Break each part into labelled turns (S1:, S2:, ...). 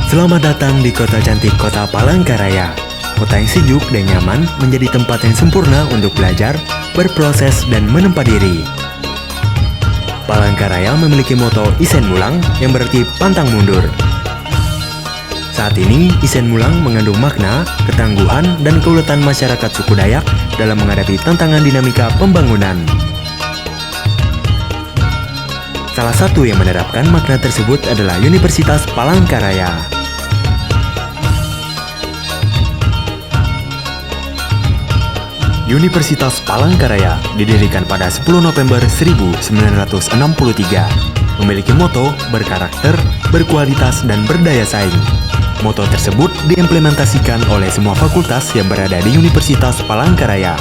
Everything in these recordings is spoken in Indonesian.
S1: Selamat datang di kota cantik kota Palangkaraya. Kota yang sejuk dan nyaman menjadi tempat yang sempurna untuk belajar, berproses, dan menempa diri. Palangkaraya memiliki moto Isen Mulang yang berarti pantang mundur. Saat ini, Isen Mulang mengandung makna, ketangguhan, dan keuletan masyarakat suku Dayak dalam menghadapi tantangan dinamika pembangunan. Salah satu yang menerapkan makna tersebut adalah Universitas Palangkaraya. Universitas Palangkaraya didirikan pada 10 November 1963, memiliki moto berkarakter, berkualitas, dan berdaya saing. Moto tersebut diimplementasikan oleh semua fakultas yang berada di Universitas Palangkaraya.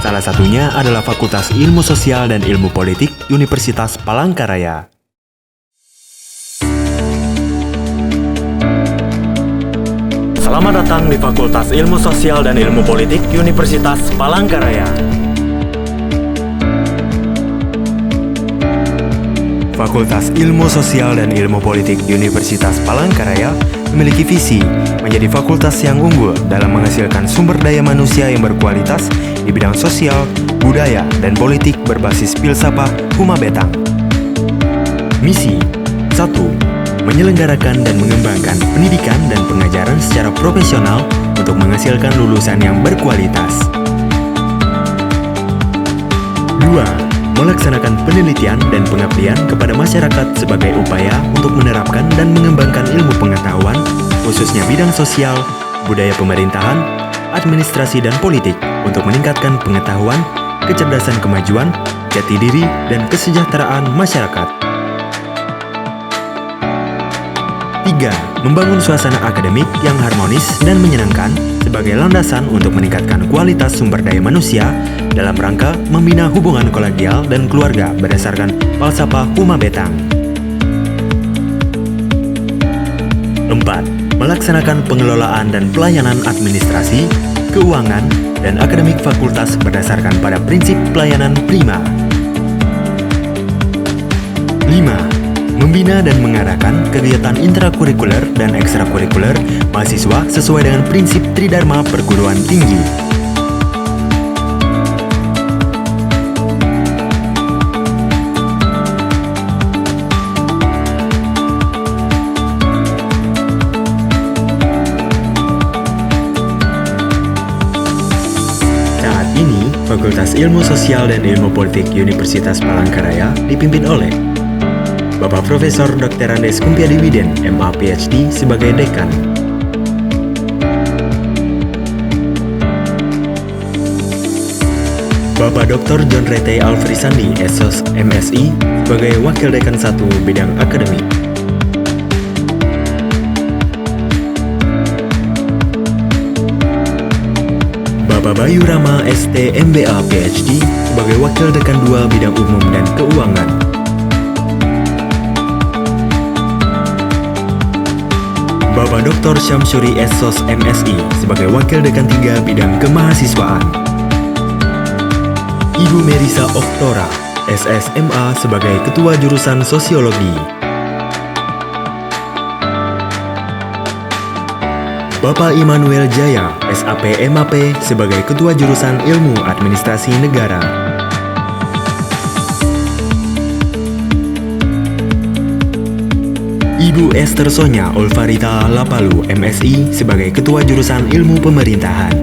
S1: Salah satunya adalah Fakultas Ilmu Sosial dan Ilmu Politik Universitas Palangkaraya. Selamat datang di Fakultas Ilmu Sosial dan Ilmu Politik Universitas Palangkaraya. Fakultas Ilmu Sosial dan Ilmu Politik Universitas Palangkaraya memiliki visi menjadi fakultas yang unggul dalam menghasilkan sumber daya manusia yang berkualitas di bidang sosial, budaya, dan politik berbasis filsafat Huma Betang. Misi 1. Menyelenggarakan dan mengembangkan pendidikan dan pengajaran secara profesional untuk menghasilkan lulusan yang berkualitas. 2. Melaksanakan penelitian dan pengabdian kepada masyarakat sebagai upaya untuk menerapkan dan mengembangkan ilmu pengetahuan, khususnya bidang sosial, budaya pemerintahan, administrasi, dan politik untuk meningkatkan pengetahuan, kecerdasan kemajuan, jati diri, dan kesejahteraan masyarakat. 3. Membangun suasana akademik yang harmonis dan menyenangkan sebagai landasan untuk meningkatkan kualitas sumber daya manusia dalam rangka membina hubungan kolegial dan keluarga berdasarkan falsafah Huma Betang. 4. Melaksanakan pengelolaan dan pelayanan administrasi, keuangan, dan akademik fakultas berdasarkan pada prinsip pelayanan prima. 5. Membina dan mengarahkan kegiatan intrakurikuler dan ekstrakurikuler mahasiswa sesuai dengan prinsip Tridharma perguruan tinggi. Saat ini, Fakultas Ilmu Sosial dan Ilmu Politik Universitas Palangkaraya dipimpin oleh Bapak Profesor Dr. Andes Kumpiadi Widen, MA PhD sebagai Dekan. Bapak Dr. John Rete Alfrisandi, SOS MSI sebagai Wakil Dekan 1 Bidang Akademik. Bapak Bayu Rama ST MBA PhD sebagai Wakil Dekan 2 Bidang Umum dan Keuangan. Bapak Dr. Syamsuri SOS MSI sebagai Wakil Dekan 3 Bidang Kemahasiswaan. Ibu Merisa Oktora, SSMA sebagai Ketua Jurusan Sosiologi. Bapak Immanuel Jaya, SAP MAP sebagai Ketua Jurusan Ilmu Administrasi Negara. Ibu Esther Sonya Olvarita Lapalu, MSI sebagai Ketua Jurusan Ilmu Pemerintahan.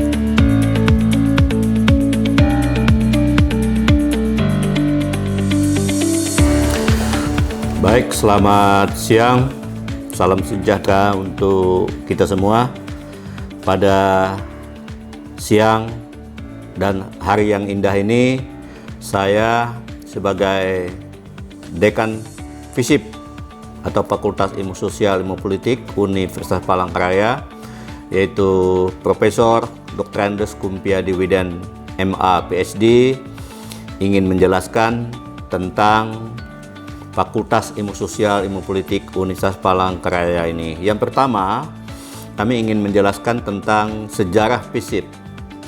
S2: Baik, selamat siang. Salam sejahtera untuk kita semua. Pada siang dan hari yang indah ini, saya sebagai Dekan FISIP atau Fakultas Ilmu Sosial Ilmu Politik Universitas Palangkaraya, yaitu Profesor Dr. Andes Kumpiadi Widen, MA PhD, ingin menjelaskan tentang Fakultas Ilmu Sosial Ilmu Politik Universitas Palangkaraya ini. Yang pertama, kami ingin menjelaskan tentang sejarah FISIP,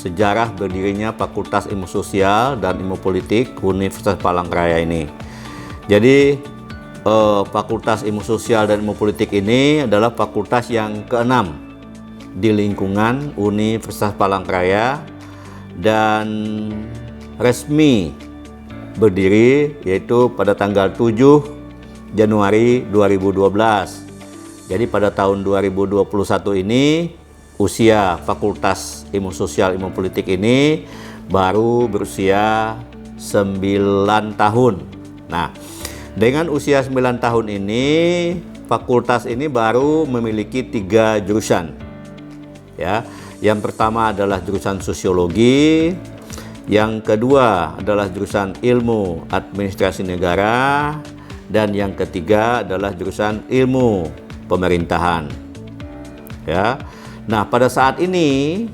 S2: sejarah berdirinya Fakultas Ilmu Sosial dan Ilmu Politik Universitas Palangkaraya ini. Jadi Fakultas Ilmu Sosial dan Ilmu Politik ini adalah fakultas yang ke-6 di lingkungan Universitas Palangkaraya dan resmi berdiri yaitu pada tanggal 7 Januari 2012. Jadi pada tahun 2021 ini usia Fakultas Ilmu Sosial Ilmu Politik ini baru berusia 9 tahun. Nah, dengan usia 9 tahun ini, fakultas ini baru memiliki 3 jurusan. Ya, yang pertama adalah jurusan Sosiologi, yang kedua adalah jurusan Ilmu Administrasi Negara, dan yang ketiga adalah jurusan Ilmu Pemerintahan. Ya. Nah, pada saat ini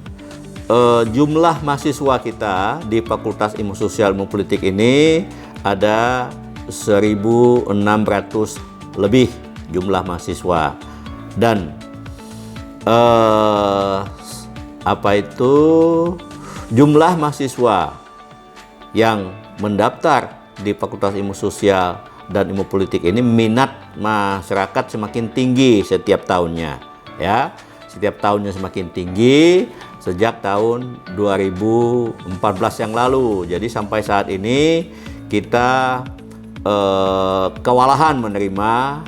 S2: jumlah mahasiswa kita di Fakultas Ilmu Sosial Ilmu Politik ini ada 1.600 lebih jumlah mahasiswa, dan jumlah mahasiswa yang mendaftar di Fakultas Ilmu Sosial dan Ilmu Politik ini, minat masyarakat semakin tinggi setiap tahunnya, ya. Setiap tahunnya semakin tinggi sejak tahun 2014 yang lalu. Jadi sampai saat ini kita kewalahan menerima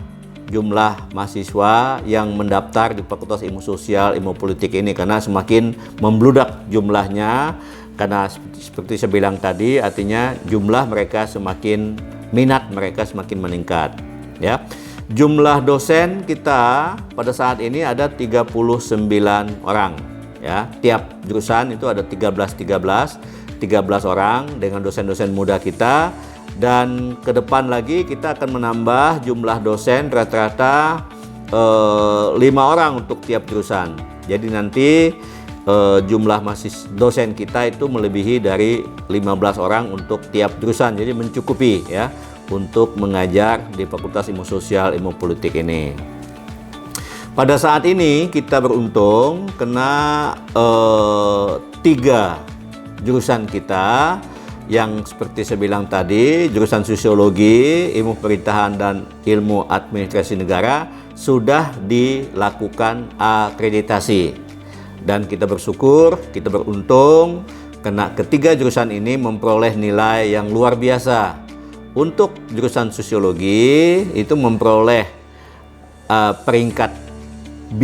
S2: jumlah mahasiswa yang mendaftar di Fakultas Ilmu Sosial Ilmu Politik ini, karena semakin membludak jumlahnya, karena seperti saya bilang tadi, artinya jumlah mereka semakin, minat mereka semakin meningkat, ya. Jumlah dosen kita pada saat ini ada 39 orang, ya. Tiap jurusan itu ada 13 orang dengan dosen-dosen muda kita. Dan ke depan lagi kita akan menambah jumlah dosen rata-rata 5 orang untuk tiap jurusan. Jadi nanti jumlah dosen kita itu melebihi dari 15 orang untuk tiap jurusan. Jadi mencukupi, ya, untuk mengajar di Fakultas Ilmu Sosial Ilmu Politik ini. Pada saat ini kita beruntung karena 3 jurusan kita yang seperti saya bilang tadi, jurusan Sosiologi, Ilmu Pemerintahan, dan Ilmu Administrasi Negara sudah dilakukan akreditasi. Dan kita bersyukur, kita beruntung karena ketiga jurusan ini memperoleh nilai yang luar biasa. Untuk jurusan Sosiologi itu memperoleh peringkat B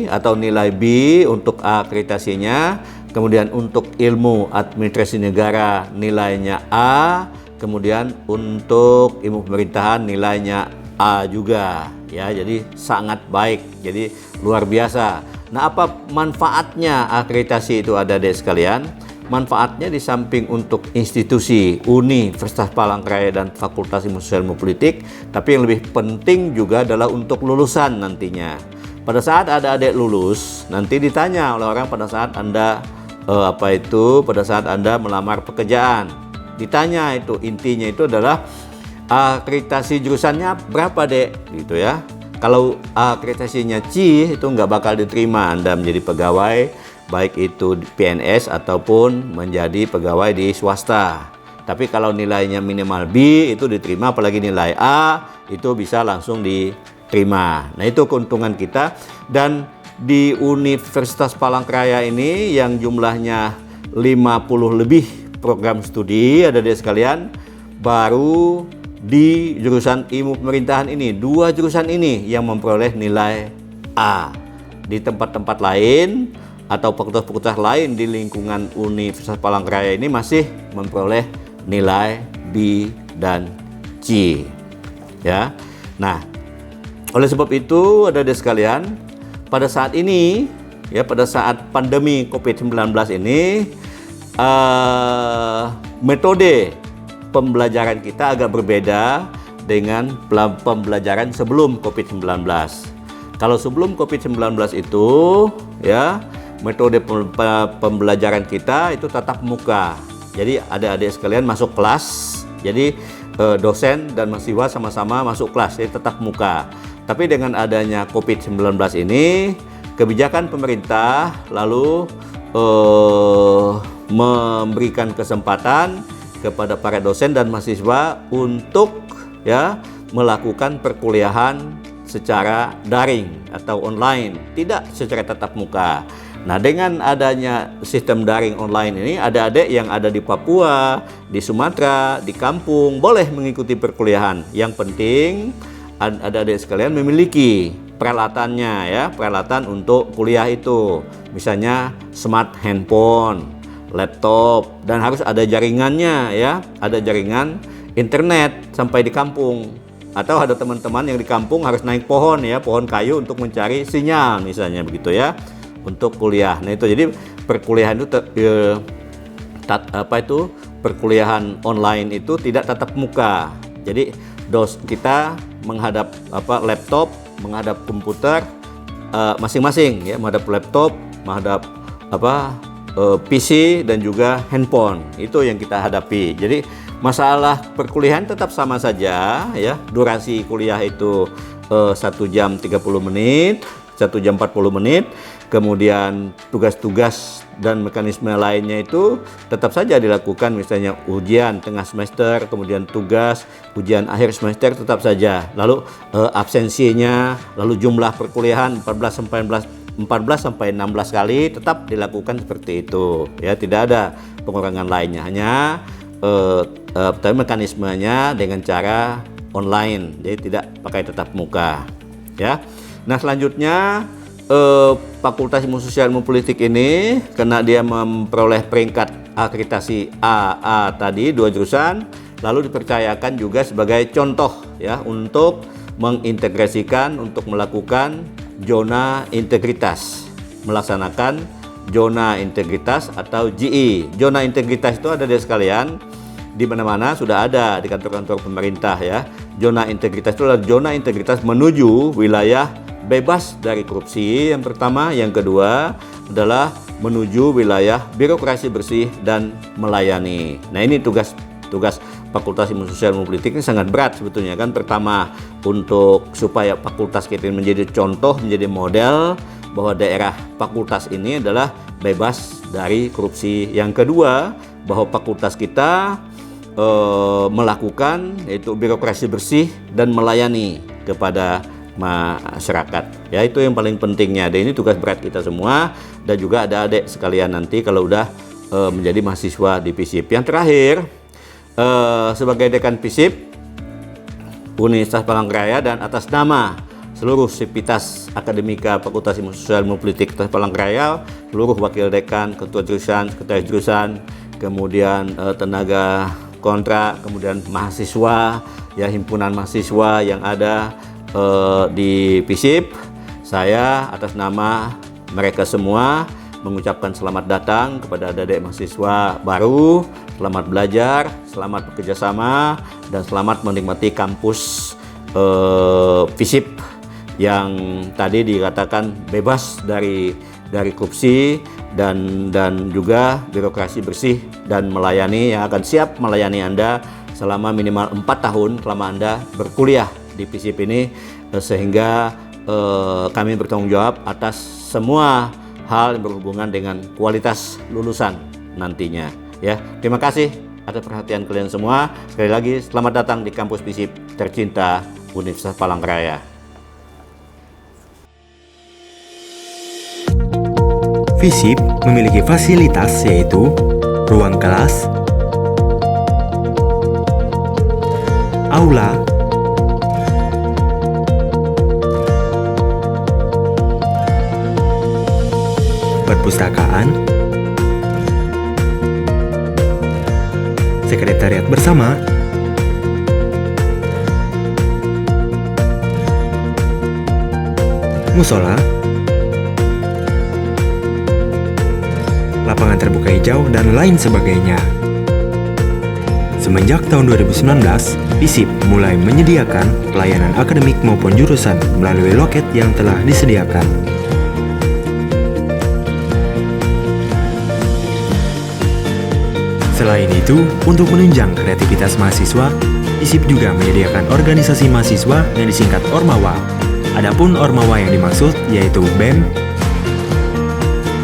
S2: atau nilai B untuk akreditasinya. Kemudian untuk Ilmu Administrasi Negara nilainya A, kemudian untuk Ilmu Pemerintahan nilainya A juga, ya. Jadi sangat baik, jadi luar biasa. Nah, apa manfaatnya akreditasi itu ada, adik sekalian? Manfaatnya di samping untuk institusi Universitas Palangkaraya dan Fakultas Ilmu Sosial Ilmu Politik, tapi yang lebih penting juga adalah untuk lulusan nantinya. Pada saat ada adik lulus, nanti ditanya oleh orang pada saat pada saat Anda melamar pekerjaan. Ditanya itu, intinya itu adalah akreditasi jurusannya berapa, Dek? Gitu, ya. Kalau akreditasinya C itu nggak bakal diterima Anda menjadi pegawai, baik itu di PNS ataupun menjadi pegawai di swasta. Tapi kalau nilainya minimal B itu diterima, apalagi nilai A itu bisa langsung diterima. Nah, itu keuntungan kita. Dan di Universitas Palangkaraya ini yang jumlahnya 50 lebih program studi, ada di sekalian, baru di jurusan Ilmu Pemerintahan ini, 2 jurusan ini yang memperoleh nilai A. Di tempat-tempat lain atau fakultas-fakultas lain di lingkungan Universitas Palangkaraya ini masih memperoleh nilai B dan C, ya. Nah, oleh sebab itu ada di sekalian, pada saat ini, ya, pada saat pandemi COVID-19 ini, metode pembelajaran kita agak berbeda dengan pembelajaran sebelum COVID-19. Kalau sebelum COVID-19 itu, ya, metode pembelajaran kita itu tatap muka. Jadi adik-adik sekalian masuk kelas, jadi dosen dan mahasiswa sama-sama masuk kelas, jadi tatap muka. Tapi dengan adanya COVID-19 ini, kebijakan pemerintah lalu memberikan kesempatan kepada para dosen dan mahasiswa untuk, ya, melakukan perkuliahan secara daring atau online, tidak secara tatap muka. Nah, dengan adanya sistem daring online ini, adik-adik yang ada di Papua, di Sumatera, di kampung boleh mengikuti perkuliahan. Yang penting adik-adik sekalian memiliki peralatannya ya, peralatan untuk kuliah itu. Misalnya smart handphone, laptop, dan harus ada jaringannya ya, ada jaringan internet sampai di kampung. Atau ada teman-teman yang di kampung harus naik pohon ya, pohon kayu untuk mencari sinyal misalnya begitu ya, untuk kuliah. Nah itu jadi perkuliahan itu perkuliahan online itu tidak tatap muka. Jadi kita menghadap laptop, menghadap komputer masing-masing ya, menghadap laptop, menghadap PC dan juga handphone. Itu yang kita hadapi. Jadi masalah perkuliahan tetap sama saja ya. Durasi kuliah itu 1 jam 30 menit, 1 jam 40 menit. Kemudian tugas-tugas dan mekanisme lainnya itu tetap saja dilakukan, misalnya ujian tengah semester, kemudian tugas, ujian akhir semester tetap saja. Lalu absensinya, lalu jumlah perkuliahan 14 sampai 16 kali tetap dilakukan seperti itu. Ya, tidak ada pengurangan lainnya. Hanya tapi mekanismenya dengan cara online, jadi tidak pakai tatap muka. Ya. Nah, selanjutnya Fakultas Ilmu Sosial Ilmu Politik ini, karena dia memperoleh peringkat akreditasi AA tadi 2 jurusan, lalu dipercayakan juga sebagai contoh ya untuk mengintegrasikan, untuk melakukan zona integritas, melaksanakan zona integritas atau ZI. Zona integritas itu ada di sekalian, di mana-mana sudah ada di kantor-kantor pemerintah ya. Zona integritas itu adalah zona integritas menuju wilayah bebas dari korupsi yang pertama, yang kedua adalah menuju wilayah birokrasi bersih dan melayani. Nah, ini tugas Fakultas Ilmu Sosial Ilmu Politik ini sangat berat sebetulnya kan. Pertama, untuk supaya fakultas kita menjadi contoh, menjadi model bahwa daerah fakultas ini adalah bebas dari korupsi. Yang kedua, bahwa fakultas kita melakukan yaitu birokrasi bersih dan melayani kepada masyarakat. Ya, itu yang paling pentingnya. Dan ini tugas berat kita semua, dan juga ada adik sekalian nanti kalau udah menjadi mahasiswa di FISIP. Yang terakhir, sebagai dekan FISIP Universitas Palangkaraya dan atas nama seluruh sivitas akademika Fakultas Ilmu Sosial Ilmu Politik Universitas Palangkaraya, seluruh wakil dekan, ketua jurusan, sekretaris jurusan, kemudian tenaga kontrak, kemudian mahasiswa ya, himpunan mahasiswa yang ada di FISIP, saya atas nama mereka semua mengucapkan selamat datang kepada adik-adik mahasiswa baru, selamat belajar, selamat bekerja sama, dan selamat menikmati kampus FISIP yang tadi dikatakan bebas dari korupsi dan juga birokrasi bersih dan melayani, yang akan siap melayani Anda selama minimal 4 tahun selama Anda berkuliah di FISIP ini, sehingga kami bertanggung jawab atas semua hal yang berhubungan dengan kualitas lulusan nantinya ya. Terima kasih atas perhatian kalian semua. Sekali lagi selamat datang di kampus FISIP tercinta Universitas Palangkaraya.
S1: FISIP memiliki fasilitas yaitu ruang kelas, aula, perpustakaan, sekretariat bersama, musola, lapangan terbuka hijau, dan lain sebagainya. Semenjak tahun 2019, FISIP mulai menyediakan pelayanan akademik maupun jurusan melalui loket yang telah disediakan. Selain itu, untuk menunjang kreativitas mahasiswa, FISIP juga menyediakan organisasi mahasiswa yang disingkat Ormawa. Adapun Ormawa yang dimaksud yaitu BEM,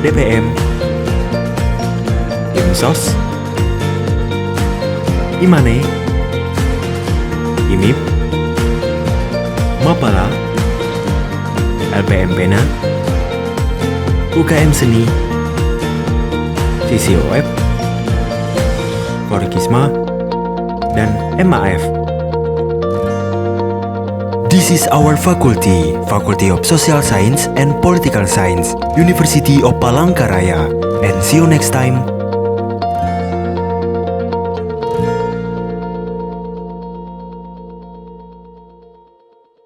S1: DPM, IMSOS, IMANE, IMIP, Mapala, LPM Pena, UKM Seni, CCOF, Forkisma, dan MAF. This is our faculty, Faculty of Social Science and Political Science, University of Palangkaraya. And see you next time.